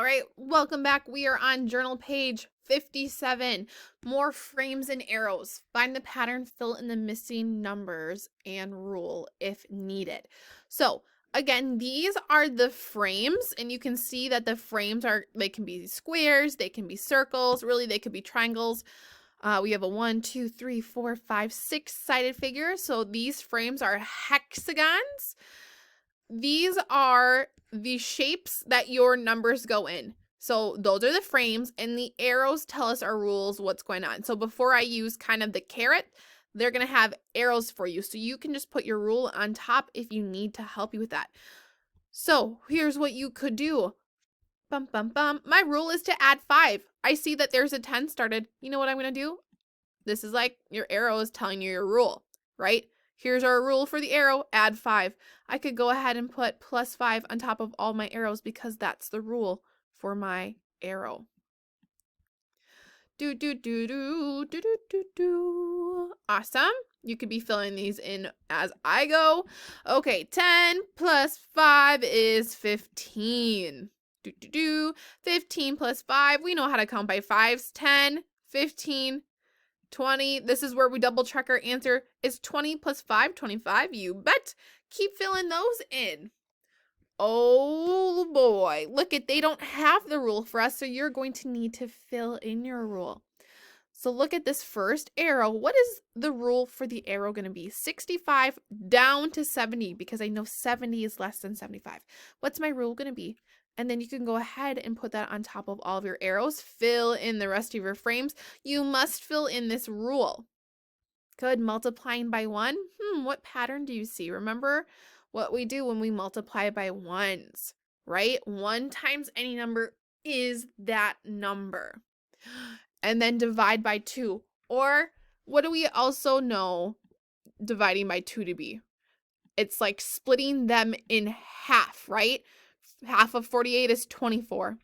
All right, welcome back. We are on journal page 57. More frames and arrows. Find the pattern, fill in the missing numbers, and rule if needed. So, again, these are the frames, and you can see that the frames they can be squares, they can be circles, really, they could be triangles. We have a 1, 2, 3, 4, 5, 6-sided figure. So, these frames are hexagons. These are the shapes that your numbers go in. So those are the frames, and the arrows tell us our rules, what's going on. So before I use kind of the caret, they're going to have arrows for you. So you can just put your rule on top if you need to help you with that. So here's what you could do. Bum, bum, bum. My rule is to add 5. I see that there's a 10 started. You know what I'm going to do? This is like your arrow is telling you your rule, right? Here's our rule for the arrow, add 5. I could go ahead and put plus 5 on top of all my arrows because that's the rule for my arrow. Do, do, do, do, do, do, do, do. Awesome. You could be filling these in as I go. Okay, 10 plus 5 is 15. 15 plus 5. We know how to count by 5s. 10, 15, 20. This is where we double check our answer. Is 20 plus 5, 25? You bet. Keep filling those in. Oh boy. Look they don't have the rule for us, so you're going to need to fill in your rule. So look at this first arrow. What is the rule for the arrow going to be? 65 down to 70, because I know 70 is less than 75. What's my rule going to be? And then you can go ahead and put that on top of all of your arrows. Fill in the rest of your frames. You must fill in this rule. Good. Multiplying by 1. What pattern do you see? Remember what we do when we multiply by ones, right? 1 times any number is that number. And then divide by 2. Or what do we also know dividing by 2 to be? It's like splitting them in half, right? Half of 48 is 24.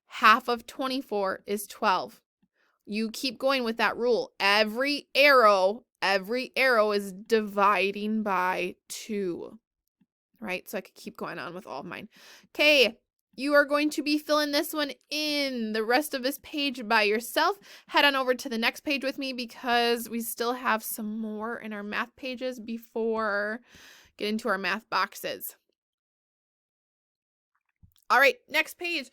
Half of 24 is 12. You keep going with that rule. Every arrow is dividing by 2, right? So I could keep going on with all of mine. Okay, you are going to be filling this one in the rest of this page by yourself. Head on over to the next page with me because we still have some more in our math pages before getting to our math boxes. All right, next page.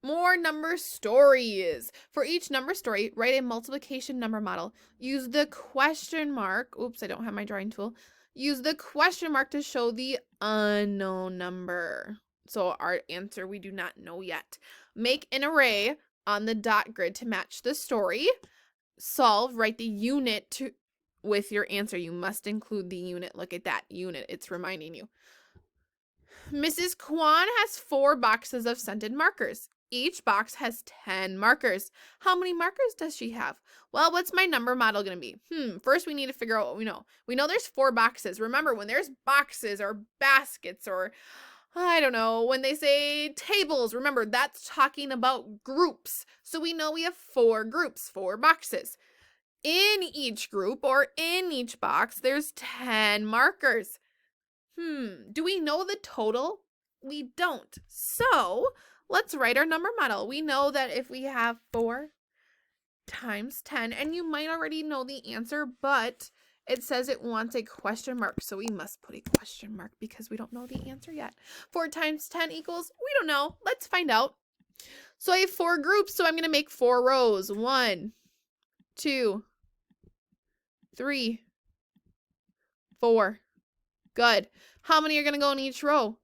More number stories. For each number story, write a multiplication number model. Use the question mark. Oops, I don't have my drawing tool. Use the question mark to show the unknown number. So our answer we do not know yet. Make an array on the dot grid to match the story. Solve, write the unit with your answer. You must include the unit. Look at that unit. It's reminding you. Mrs. Kwan has 4 boxes of scented markers. Each box has 10 markers. How many markers does she have? Well, what's my number model going to be? First we need to figure out what we know. We know there's 4 boxes. Remember, when there's boxes or baskets or, I don't know, when they say tables, remember, that's talking about groups. So we know we have 4 groups, 4 boxes. In each group or in each box, there's 10 markers. Do we know the total? We don't. So let's write our number model. We know that if we have 4 times 10, and you might already know the answer, but it says it wants a question mark. So we must put a question mark because we don't know the answer yet. 4 times 10 equals, we don't know. Let's find out. So I have 4 groups, so I'm going to make 4 rows. 1, 2, 3, 4. Good. How many are going to go in each row?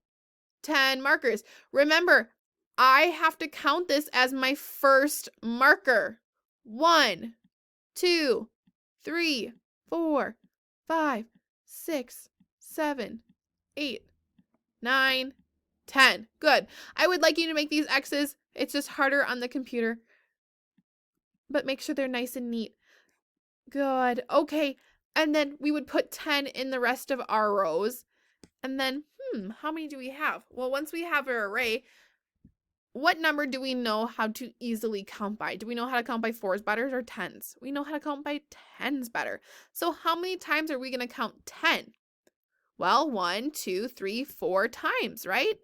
10 markers. Remember, I have to count this as my first marker. 1, 2, 3, 4, 5, 6, 7, 8, 9, 10. Good. I would like you to make these X's. It's just harder on the computer. But make sure they're nice and neat. Good. Okay. And then we would put 10 in the rest of our rows. And then, how many do we have? Well, once we have our array, what number do we know how to easily count by? Do we know how to count by 4s better or 10s? We know how to count by 10s better. So how many times are we going to count 10? Well, 1, 2, 3, 4 times, right?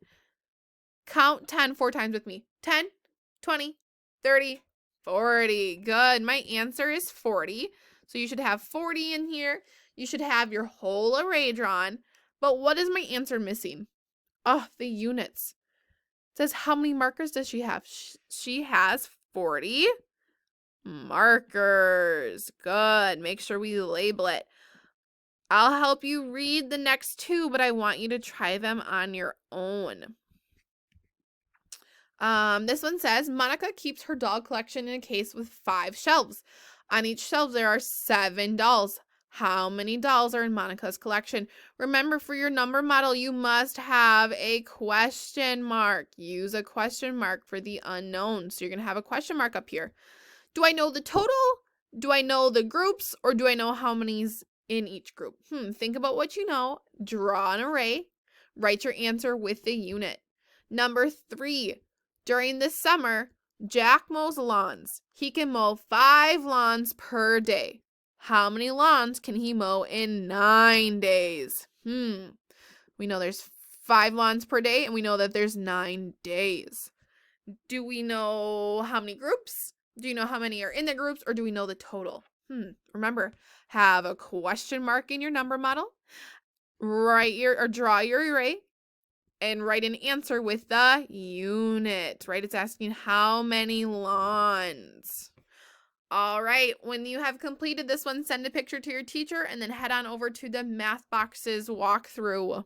Count 10 4 times with me. 10, 20, 30, 40. Good. My answer is 40. So you should have 40 in here. You should have your whole array drawn. But what is my answer missing? Oh, the units. It says how many markers does she have? She has 40 markers. Good. Make sure we label it. I'll help you read the next two, but I want you to try them on your own. This one says, Monica keeps her doll collection in a case with 5 shelves. On each shelf, there are 7 dolls. How many dolls are in Monica's collection? Remember, for your number model, you must have a question mark. Use a question mark for the unknown. So you're going to have a question mark up here. Do I know the total? Do I know the groups? Or do I know how many's in each group? Think about what you know. Draw an array. Write your answer with the unit. Number 3. During the summer, Jack mows lawns. He can mow 5 lawns per day. How many lawns can he mow in 9 days? We know there's 5 lawns per day, and we know that there's 9 days. Do we know how many groups? Do you know how many are in the groups, or do we know the total? Remember, have a question mark in your number model. Draw your array. And write an answer with the unit, right? It's asking how many lawns. All right, when you have completed this one, send a picture to your teacher and then head on over to the Math Boxes walkthrough.